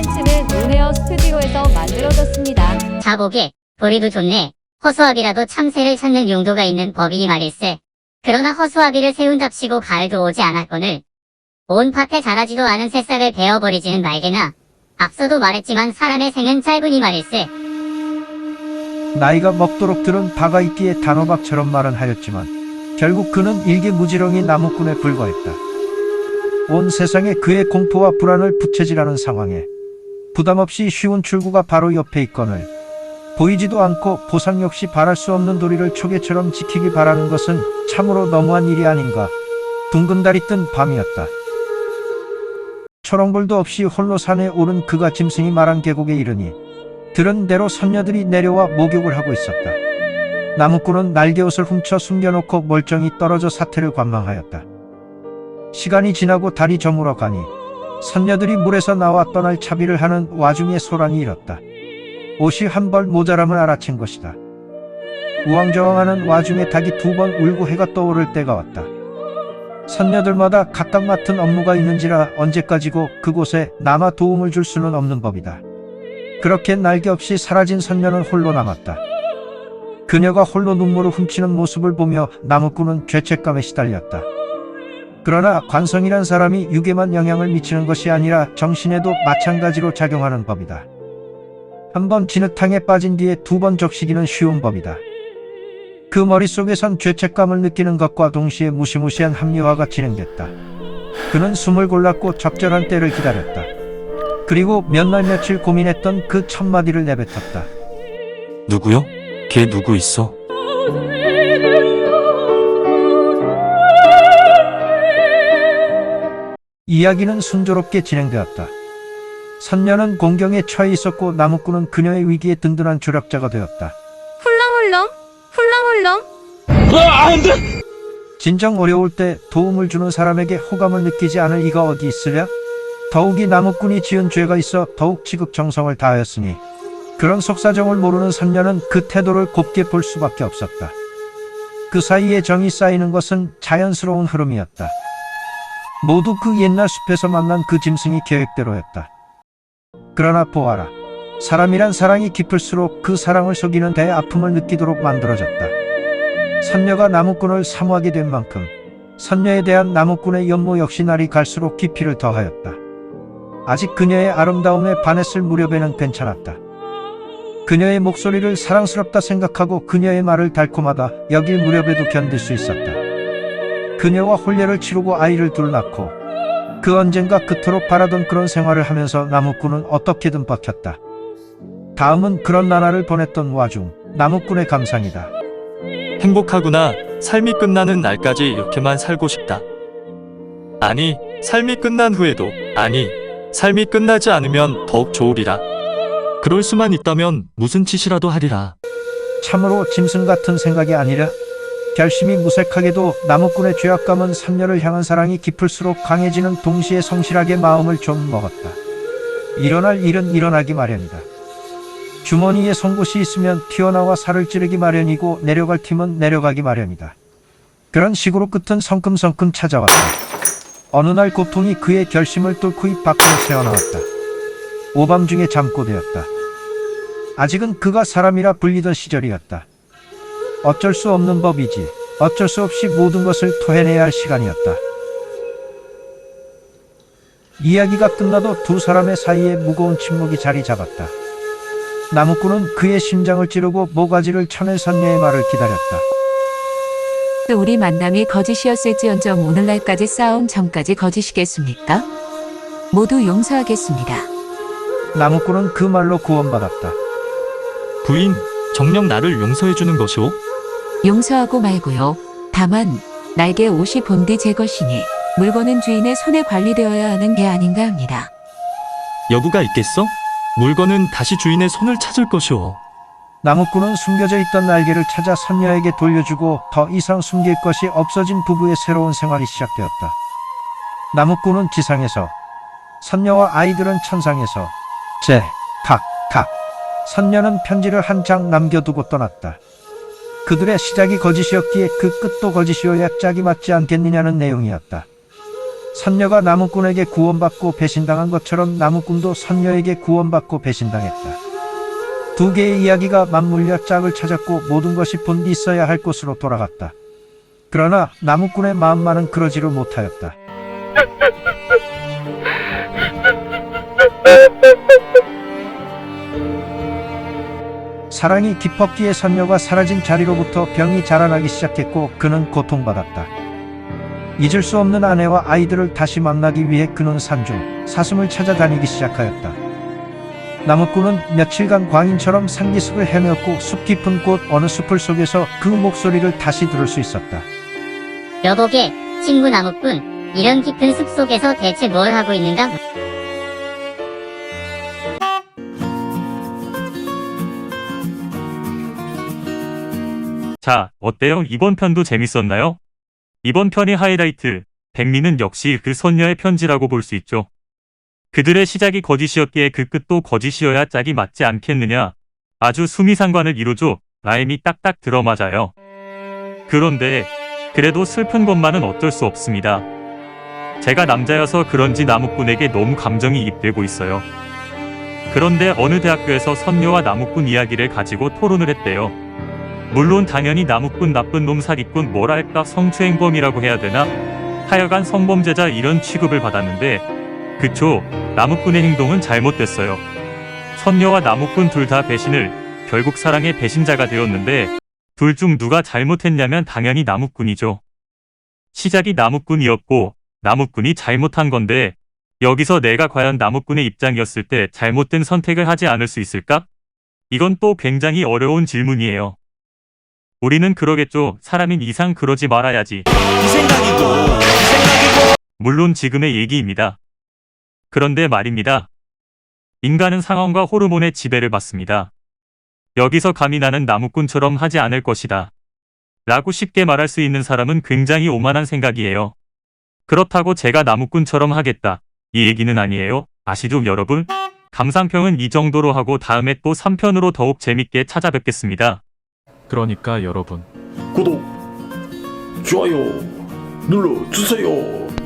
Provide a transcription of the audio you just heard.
콘텐츠는 논에어 스튜디오에서 만들어졌습니다. 자보게, 보리도 좋네. 허수아비라도 참새를 찾는 용도가 있는 법이니 말일세. 그러나 허수아비를 세운답시고 가을도 오지 않았거늘 온 밭에 자라지도 않은 새싹을 베어버리지는 말게나. 앞서도 말했지만 사람의 생은 짧으니 말일세. 나이가 먹도록 들은 바가 있기에 단호박처럼 말은 하였지만 결국 그는 일개무지렁이 나무꾼에 불과했다. 온 세상에 그의 공포와 불안을 부채질하는 상황에 부담없이 쉬운 출구가 바로 옆에 있거늘 보이지도 않고 보상 역시 바랄 수 없는 도리를 초계처럼 지키기 바라는 것은 참으로 너무한 일이 아닌가. 둥근 달이 뜬 밤이었다. 초롱불도 없이 홀로 산에 오른 그가 짐승이 말한 계곡에 이르니 들은 대로 선녀들이 내려와 목욕을 하고 있었다. 나무꾼은 날개옷을 훔쳐 숨겨놓고 멀쩡히 떨어져 사태를 관망하였다. 시간이 지나고 달이 저물어 가니 선녀들이 물에서 나와 떠날 차비를 하는 와중에 소란이 일었다. 옷이 한 벌 모자람을 알아챈 것이다. 우왕좌왕하는 와중에 닭이 2번 울고 해가 떠오를 때가 왔다. 선녀들마다 각각 맡은 업무가 있는지라 언제까지고 그곳에 남아 도움을 줄 수는 없는 법이다. 그렇게 날개 없이 사라진 선녀는 홀로 남았다. 그녀가 홀로 눈물을 훔치는 모습을 보며 나무꾼은 죄책감에 시달렸다. 그러나 관성이란 사람이 육에만 영향을 미치는 것이 아니라 정신에도 마찬가지로 작용하는 법이다. 한 번 진흙탕에 빠진 뒤에 2번 적시기는 쉬운 법이다. 그 머릿속에선 죄책감을 느끼는 것과 동시에 무시무시한 합리화가 진행됐다. 그는 숨을 골랐고 적절한 때를 기다렸다. 그리고 몇 날 며칠 고민했던 그 첫마디를 내뱉었다. 누구요? 걔 누구 있어? 이야기는 순조롭게 진행되었다. 선녀는 공경에 처해 있었고 나무꾼은 그녀의 위기에 든든한 조력자가 되었다. 훌렁훌렁, 훌렁훌렁. 진정 어려울 때 도움을 주는 사람에게 호감을 느끼지 않을 이가 어디 있으랴? 더욱이 나무꾼이 지은 죄가 있어 더욱 지극정성을 다하였으니 그런 속사정을 모르는 선녀는 그 태도를 곱게 볼 수밖에 없었다. 그 사이에 정이 쌓이는 것은 자연스러운 흐름이었다. 모두 그 옛날 숲에서 만난 그 짐승이 계획대로였다. 그러나 보아라. 사람이란 사랑이 깊을수록 그 사랑을 속이는 데에 아픔을 느끼도록 만들어졌다. 선녀가 나무꾼을 사모하게 된 만큼 선녀에 대한 나무꾼의 연모 역시 날이 갈수록 깊이를 더하였다. 아직 그녀의 아름다움에 반했을 무렵에는 괜찮았다. 그녀의 목소리를 사랑스럽다 생각하고 그녀의 말을 달콤하다 여길 무렵에도 견딜 수 있었다. 그녀와 혼례를 치르고 아이를 둘 낳고 그 언젠가 그토록 바라던 그런 생활을 하면서 나무꾼은 어떻게든 버텼다. 다음은 그런 나날을 보냈던 와중 나무꾼의 감상이다. 행복하구나. 삶이 끝나는 날까지 이렇게만 살고 싶다. 아니, 삶이 끝난 후에도, 아니, 삶이 끝나지 않으면 더욱 좋으리라. 그럴 수만 있다면 무슨 짓이라도 하리라. 참으로 짐승 같은 생각이 아니라 결심이 무색하게도 나무꾼의 죄악감은 선녀를 향한 사랑이 깊을수록 강해지는 동시에 성실하게 마음을 좀 먹었다. 일어날 일은 일어나기 마련이다. 주머니에 송곳이 있으면 튀어나와 살을 찌르기 마련이고 내려갈 팀은 내려가기 마련이다. 그런 식으로 끝은 성큼성큼 찾아왔다. 어느 날 고통이 그의 결심을 뚫고 입 밖으로 새어나왔다. 오밤중에 잠꼬대였다. 아직은 그가 사람이라 불리던 시절이었다. 어쩔 수 없는 법이지. 어쩔 수 없이 모든 것을 토해내야 할 시간이었다. 이야기가 끝나도 두 사람의 사이에 무거운 침묵이 자리 잡았다. 나무꾼은 그의 심장을 찌르고 모가지를 쳐낸 선녀의 말을 기다렸다. 우리 만남이 거짓이었을지언정 오늘날까지 쌓아온 정까지 거짓이겠습니까? 모두 용서하겠습니다. 나무꾼은 그 말로 구원받았다. 부인, 정녕 나를 용서해주는 것이오? 용서하고 말고요. 다만 날개 옷이 본디 제 것이니 물건은 주인의 손에 관리되어야 하는 게 아닌가 합니다. 여부가 있겠어? 물건은 다시 주인의 손을 찾을 것이오. 나무꾼은 숨겨져 있던 날개를 찾아 선녀에게 돌려주고 더 이상 숨길 것이 없어진 부부의 새로운 생활이 시작되었다. 나무꾼은 지상에서, 선녀와 아이들은 천상에서 각. 선녀는 편지를 한 장 남겨두고 떠났다. 그들의 시작이 거짓이었기에 그 끝도 거짓이어야 짝이 맞지 않겠느냐는 내용이었다. 선녀가 나무꾼에게 구원받고 배신당한 것처럼 나무꾼도 선녀에게 구원받고 배신당했다. 두 개의 이야기가 맞물려 짝을 찾았고 모든 것이 본디 있어야 할 곳으로 돌아갔다. 그러나 나무꾼의 마음만은 그러지를 못하였다. 사랑이 깊었기에 선녀가 사라진 자리로부터 병이 자라나기 시작했고 그는 고통받았다. 잊을 수 없는 아내와 아이들을 다시 만나기 위해 그는 산중, 사슴을 찾아다니기 시작하였다. 나무꾼은 며칠간 광인처럼 산기슭을 헤매었고 숲 깊은 곳 어느 숲을 속에서 그 목소리를 다시 들을 수 있었다. 여보게, 친구 나무꾼, 이런 깊은 숲 속에서 대체 뭘 하고 있는가? 자, 어때요? 이번 편도 재밌었나요? 이번 편의 하이라이트, 백미는 역시 그 선녀의 편지라고 볼 수 있죠. 그들의 시작이 거짓이었기에 그 끝도 거짓이어야 짝이 맞지 않겠느냐. 아주 수미상관을 이루죠. 라임이 딱딱 들어맞아요. 그런데 그래도 슬픈 것만은 어쩔 수 없습니다. 제가 남자여서 그런지 나무꾼에게 너무 감정이 입되고 있어요. 그런데 어느 대학교에서 선녀와 나무꾼 이야기를 가지고 토론을 했대요. 물론 당연히 나무꾼 나쁜 놈 사기꾼 뭐랄까 성추행범이라고 해야 되나? 하여간 성범죄자 이런 취급을 받았는데 그쵸, 나무꾼의 행동은 잘못됐어요. 선녀와 나무꾼 둘 다 배신을, 결국 사랑의 배신자가 되었는데 둘 중 누가 잘못했냐면 당연히 나무꾼이죠. 시작이 나무꾼이었고 나무꾼이 잘못한 건데 여기서 내가 과연 나무꾼의 입장이었을 때 잘못된 선택을 하지 않을 수 있을까? 이건 또 굉장히 어려운 질문이에요. 우리는 그러겠죠. 사람인 이상 그러지 말아야지. 물론 지금의 얘기입니다. 그런데 말입니다. 인간은 상황과 호르몬의 지배를 받습니다. 여기서 감히 나는 나무꾼처럼 하지 않을 것이다. 라고 쉽게 말할 수 있는 사람은 굉장히 오만한 생각이에요. 그렇다고 제가 나무꾼처럼 하겠다. 이 얘기는 아니에요. 아시죠, 여러분? 감상평은 이 정도로 하고 다음에 또 3편으로 더욱 재밌게 찾아뵙겠습니다. 그러니까 여러분, 구독, 좋아요 눌러주세요.